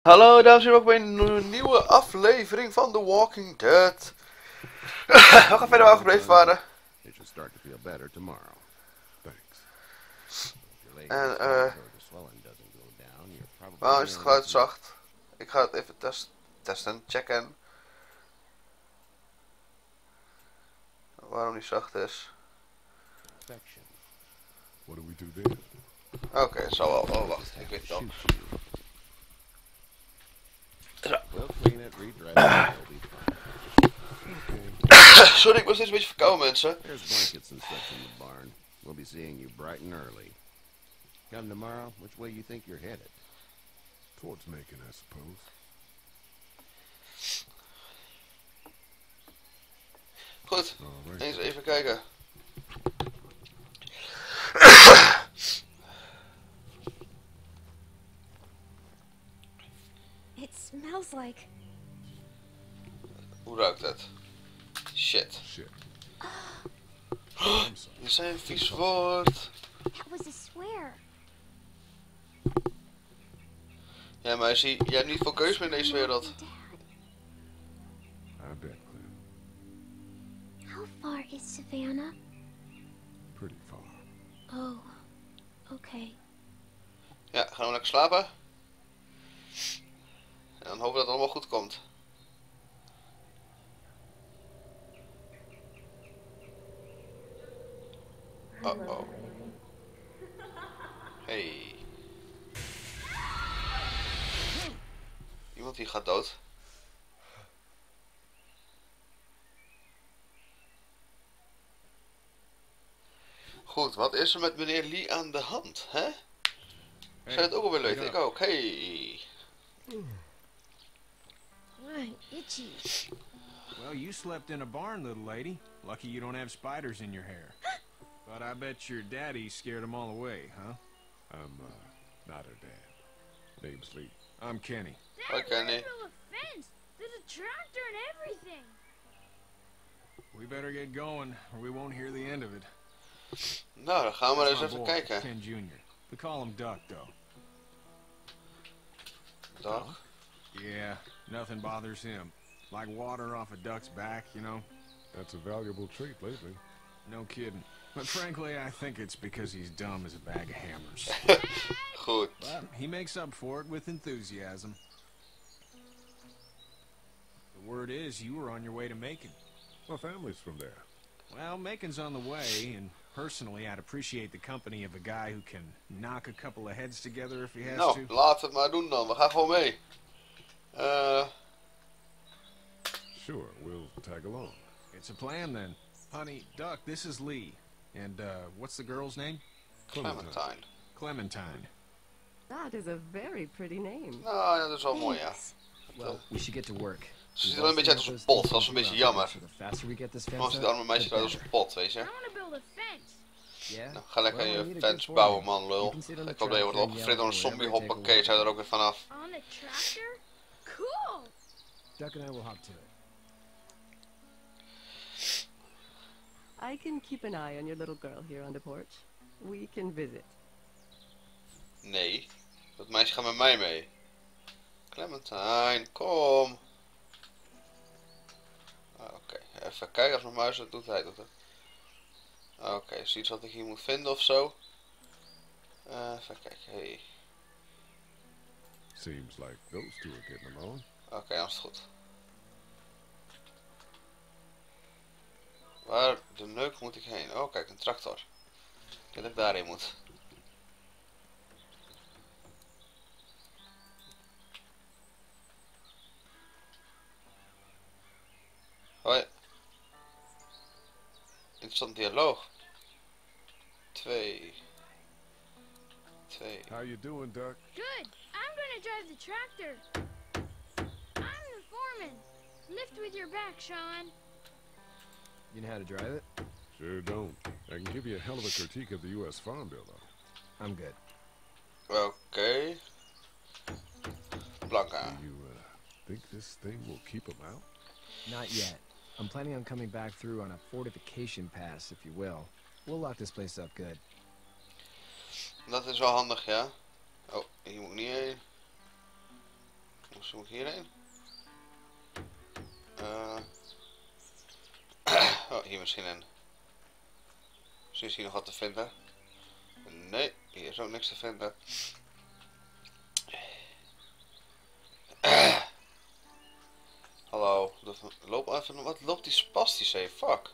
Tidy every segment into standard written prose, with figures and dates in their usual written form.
Hallo dames en heren, welkom bij een nieuwe aflevering van The Walking Dead. We gaan verder waar we gebleven waren. En waarom is het geluid zacht? Ik ga het even testen, checken. Waarom die zacht is. Oké, het zal wel. Oh wacht, ik weet het al. Sorry, ik was steeds een beetje verkouden, mensen. We'll be seeing you bright and early. Come tomorrow, which way you think you're headed? Towards Macon, I suppose. Goed, eens even kijken. It smells like... Hoe ruikt het? Shit. Je zei een vies woord. That was a swear. Ja, maar zie, jij hebt niet veel keus meer in deze wereld. I bet, Clem. How far is Savannah? Pretty far. Oh, okay. Ja, gaan we lekker slapen. En dan hopen we dat het allemaal goed komt. Oh. Hey. Iemand die gaat dood. Goed, wat is er met meneer Lee aan de hand, hè? Zij het ook alweer weten, ik ook. Hey. I'm itchy. Well, you slept in a barn, little lady. Lucky you don't have spiders in your hair. But I bet your daddy scared them all away, huh? I'm, not her dad. Name's Lee. I'm Kenny. Hoi Kenny. Build a fence. There's a tractor and everything. We better get going, or we won't hear the end of it. Nou, dan gaan we That's eens my even boy, kijken. Ken Jr. We call him Duck, though. Dag. Yeah, nothing bothers him. Like water off a duck's back, you know? That's a valuable trait lately. No kidding. But frankly, I think it's because he's dumb as a bag of hammers. Goed. But he makes up for it with enthusiasm. The word is you were on your way to Macon. My family's from there. Well, Macon's on the way, and personally, I'd appreciate the company of a guy who can knock a couple of heads together if he has Nou, to. laten we het maar doen dan. We gaan gewoon mee. Sure, we'll tag along. It's a plan, then. Honey, Duck, this is Lee. And, what's the girl's name? Clementine. Clementine. That is a very pretty name. Nou, ja, dat is wel mooi, ja. Well, we should get to work. Ze ziet er wel een beetje uit als een pot, dat is een beetje jammer. So the faster we get this Als fence het up, arme meisje the eruit als een pot, weet je. I want to build a fence. Yeah. Nou, ga lekker Well, I je need a fence good bouwen, foreman. man, lul. You can sit on the Ik hoop dat je wordt tractor and opgefrit door een yell zombie, wherever it hoppakee, zou je er ook weer vanaf. On the tractor? Cool. Duck and I will hop to it. I can keep an eye on your little girl here on the porch. We can visit. Nee, dat meisje gaat met mij mee. Clementine, kom. Oké, even kijken als mijn muis het doet, hij doet het. Oké, is iets wat ik hier moet vinden of zo? Even kijken, hey. Seems like those two are getting along. Oké, dan is het goed. Waar de neuk moet ik heen? Oh, kijk, een tractor. Ik denk dat ik daarheen moet. Hoi. Interessant dialoog. 2. How you doing, Duck? Good. I'm going to drive the tractor. I'm the foreman. Lift with your back, Sean. You know how to drive it? Sure don't. I can give you a hell of a critique of the U.S. Farm Bill, though. I'm good. Oké. Blanca. Do you, think this thing will keep them out? Not yet. I'm planning on coming back through on a fortification pass, if you will. We'll lock this place up good. Dat is wel handig, ja. Oh, hier moet ik niet heen. Misschien moet ik hierheen. Oh, hier misschien in. Misschien is hier nog wat te vinden. Nee, hier is ook niks te vinden. Hallo, loop even. Wat loopt die spastisch heen? Fuck.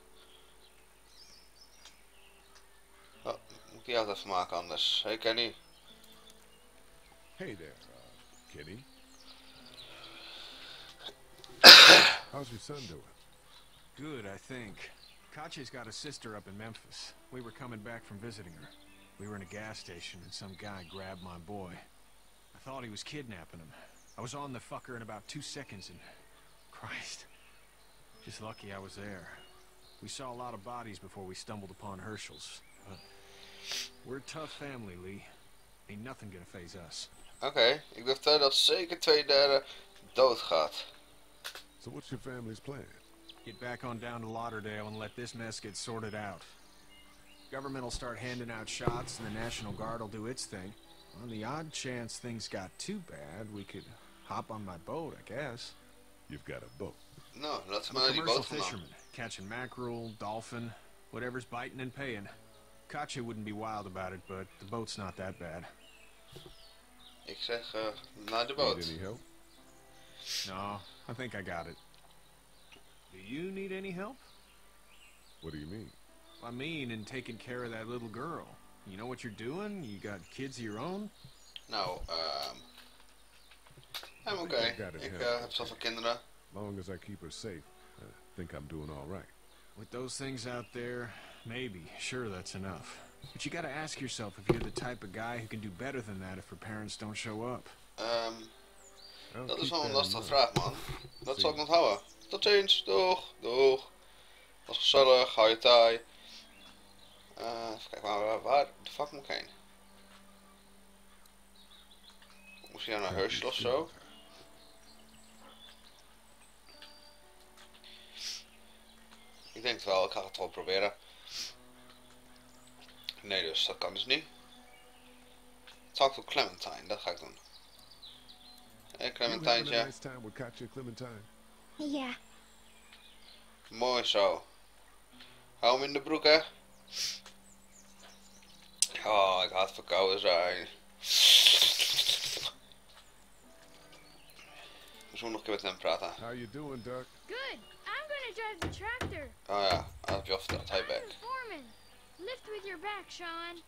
Oh, moet die auto even maken anders. Hey Kenny. Hey there, Kenny. How's your son doing? Good, I think. Katya's got a sister up in Memphis. We were coming back from visiting her. We were in a gas station and some guy grabbed my boy. I thought he was kidnapping him. I was on the fucker in about 2 seconds and... Christ. Just lucky I was there. We saw a lot of bodies before we stumbled upon Herschel's. But we're a tough family, Lee. Ain't nothing gonna faze us. Oké, ik durf te dat zeker 2/3 doodgaat. So what's your family's plan? Get back on down to Lauderdale and let this mess get sorted out. Government will start handing out shots and the National Guard will do its thing. On the odd chance things got too bad, we could hop on my boat, I guess. You've got a boat. Nou, laten we I'm a maar die commercial boot vandaan. fisherman, catching mackerel, dolphin, whatever's biting and paying. Katya wouldn't be wild about it, but the boat's not that bad. Ik zeg, naar de Need boot. any help? No, I think I got it. Do you need any help? What do you mean? I mean, in taking care of that little girl. You know what you're doing? You got kids of your own? Nou, I'm oké. Ik heb zoveel kinderen. Long as I keep her safe, I think I'm doing all right. With those things out there, maybe. Sure, that's enough. But you gotta ask yourself if you're the type of guy who can do better than that if her parents don't show up. I'll Dat is keep wel een that in lastige mind. vraag, man. Dat zal ik onthouden. Tot ziens. Doeg. Doeg. Was gezellig. Hou je taai. Even kijken, waar de fuck moet ik heen? Moest hij naar Herschel of zo? Ik denk het wel. Ik ga het wel proberen. Nee, dus dat kan dus niet. Talk to Clementine. Dat ga ik doen. Hey You having a Clementijntje. nice time with Katya, Clementine? Yeah. Mooi zo. Hou hem in de broek, hè. Oh, ik haat verkouden zijn. We zullen nog een keer met hem praten. How you doing, Duck? Good. I'm gonna drive the tractor. Oh ja, dat heb je al verteld. Hij I'm back. the foreman. Lift with your back, Sean.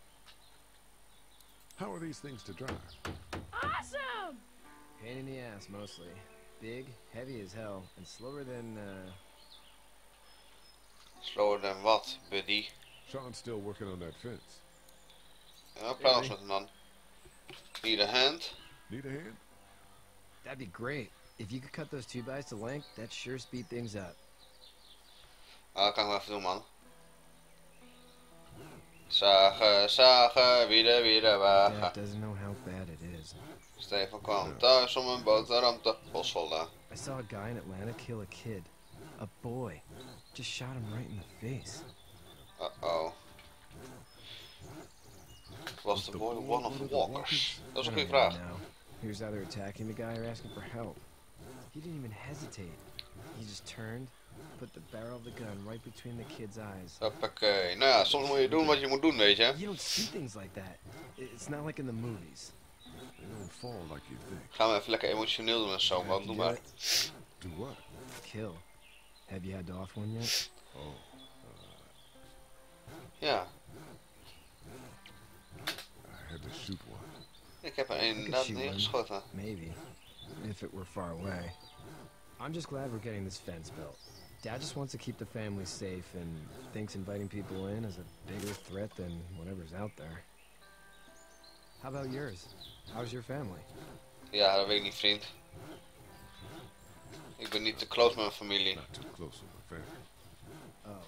How are these things to drive? Awesome! Pain in the ass, mostly. Big, heavy as hell, and slower than, Slower than wat, buddy. Sean's still working on that fence. Ja, praat eens met hem dan. Need a hand. Need a hand? That'd be great. If you could cut those 2x to length, that'd sure speed things up. Ah, dat kan ik wel even doen, man. Zagen, zagen, wieder, Dad wagen. doesn't know how bad it is. Stefan kwam thuis om een boterham te bosvollen. I saw a guy in Atlanta kill a kid. A boy. Just shot him right in the face. Uh-oh. Was the boy one of the walkers? Dat is een goede vraag. No. He was either attacking the guy or asking for help. He didn't even hesitate. He just turned, put the barrel of the gun right between the kid's eyes. Hoppakee. Nou ja, soms moet je doen wat je moet doen, weet je. You don't see things like that. It's not like in the movies. They don't fall like you think. Gaan we even lekker emotioneel doen en zo, man. Doe maar. Do what? Kill. Have you had to off one yet? Oh, Ja, I had to shoot one. ik heb er I could inderdaad shoot one. neergeschoten. Maybe. If it were far away. I'm just glad we're getting this fence built. Dad just wants to keep the family safe and thinks inviting people in is a bigger threat than whatever's out there. How about yours? How's your family? Ja, dat weet ik niet, vriend. Ik ben niet te close met mijn familie. Not too close with my family. Oh.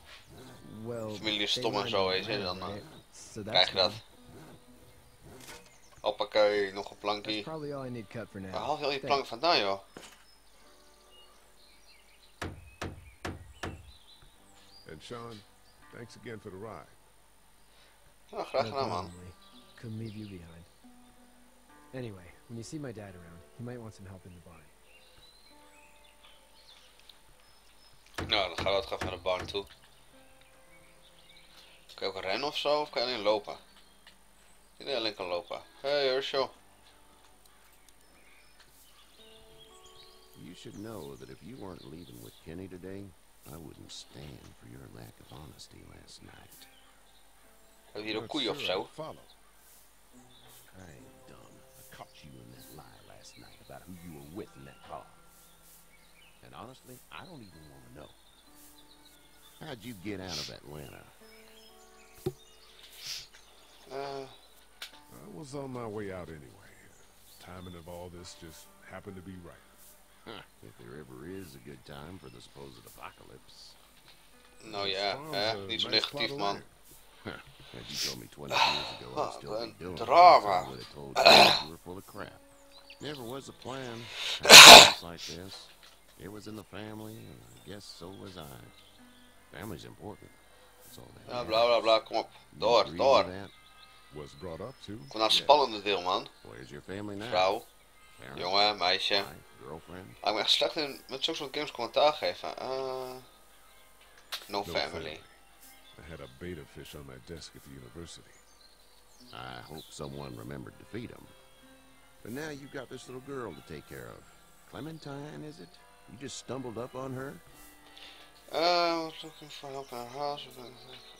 Well, Familie is they stom en live zo, in weet je. Atlanta, Dan right? So that's krijg je dat. good. Hoppakee, nog een That's plankje. probably all I need cut for now. Waar haal je al die Thanks. plank vandaan, joh? And Sean, thanks again for the ride. Nou, graag No gedaan, man. problem, Lee. Couldn't leave you behind. Anyway, when you see my dad around, he might want some help in the barn. Nou, dan gaan we ook even naar de barn toe. Kan je ook rennen of zo? Of kan je alleen lopen? Ik denk alleen kan lopen. Hey Herschel. You should know that if you weren't leaving with Kenny today, I wouldn't stand for your lack of honesty last night. Heb je hier een koeien of zo? Follow. I ain't dumb. I caught you in that lie last night about who you were with in that car. And honestly, I don't even want to know. How'd you get out of Atlanta? I was on my way out anyway. Timing of all this just happened to be right. Huh, if there ever is a good time for the supposed apocalypse. Nou ja, niet zo negatief man. Had you told me 20 years ago I'd still be doing it, drama. I would have told you you were full of crap. Never was a plan. Things like this. It was in the family, and I guess so was I. Family's important. That's all that Ja, matters. bla bla bla, kom op. You Door, agree door. with that? Was brought up to. Kom naar het spannende deel man. Where's your family now? Vrouw, Parents? jongen, meisje. Wife? Girlfriend? Ik ben echt slecht in met zulke soort games commentaar geven. No No family. I had a beta fish on my desk at the university. I hope someone remembered to feed him. But now you've got this little girl to take care of. Clementine, is it? You just stumbled up on her? I was looking for help in our house.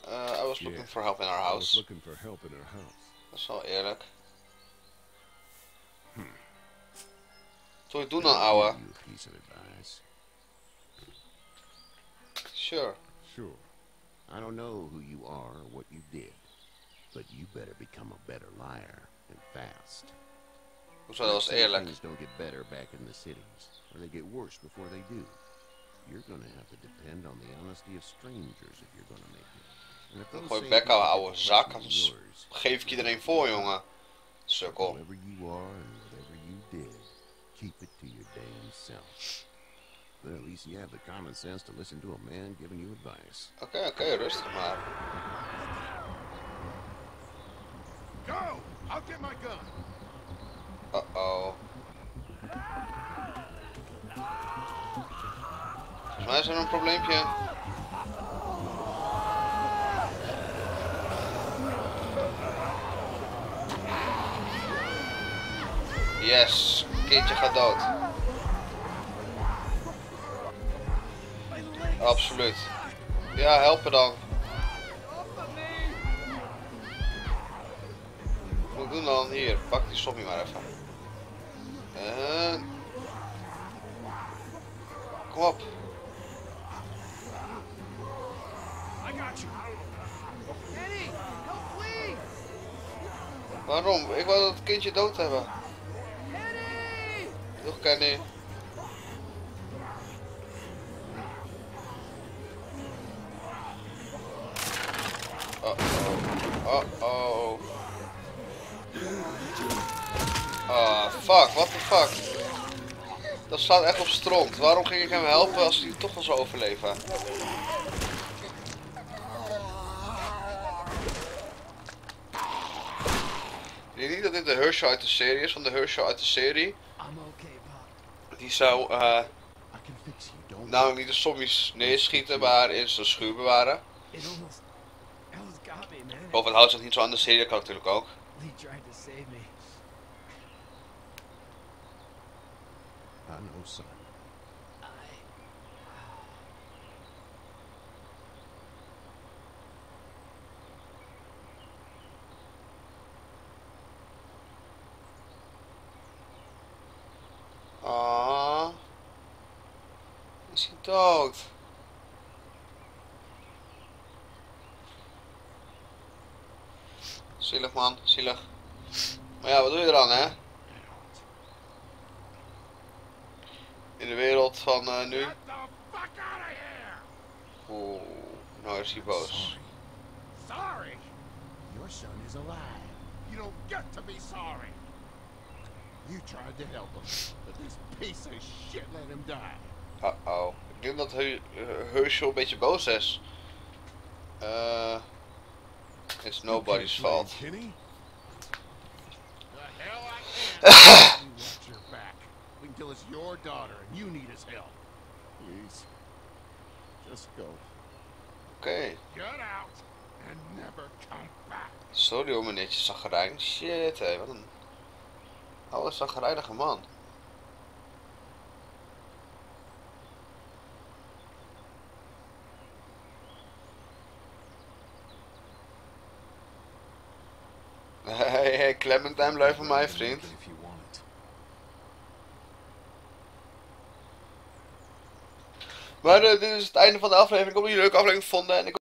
I was looking for help in our I was house. looking for help in her house. Dat is wel eerlijk. Wat wil je doen dan, ouwe? I'll give you a piece of advice. Sure. Sure. I don't know who you are or what you did, but you better become a better liar and fast. Hoezo, dat was eerlijk. Things don't get better back in the cities, or they get worse before they do. You're gonna have to depend on the honesty of strangers if you're gonna make it. And if those Gooi same bek, people ouwe get zak, questioning anders yours, geef ik iedereen voor, jongen. Sukkel. whoever you are and whatever you did, keep it to your damn self. But at least you have the common sense to listen to a man giving you advice. Oké, rustig maar. Go! I'll get my gun. Uh-oh. Volgens mij is er een probleempje. Yes, kindje gaat dood. Absoluut. Ja, helpen dan. Wat moet ik doen dan? Hier, pak die sommie maar even. Kom op. Waarom? Ik wou dat kindje dood hebben. Doeg, Kenny. Uh-oh. Ah, fuck, what the fuck. Dat staat echt op stront. Waarom ging ik hem helpen als hij toch wel zou overleven? Ik denk niet dat dit de Herschel uit de serie is, want de Herschel uit de serie die zou namelijk niet de zombies neerschieten, maar in zijn schuur bewaren. Boven het houdt zich niet zo aan de serie, dat kan natuurlijk ook. I know, son. Ah, is hij dood? Zielig man, zielig. Maar ja, wat doe je eraan, hè? In de wereld van nu. Oeh, nou is hij boos. Sorry? Your son is alive. You don't get to be sorry. You tried to help him, but this piece of shit let him die. Uh-oh. Ik denk dat Herschel een beetje boos is. It's nobody's fault. Kenny? The hell I can't. You watch your back. Wait until it's your daughter and you need his help. Please. Just go. Oké. Get out and never come back. Sorry hoor meneertje zagrijn. Shit hé, wat een oude zagrijnige man. Hey, Clementine, blijf van mij, vriend. Maar dit is het einde van de aflevering. Ik hoop dat jullie een leuke aflevering vonden. En ik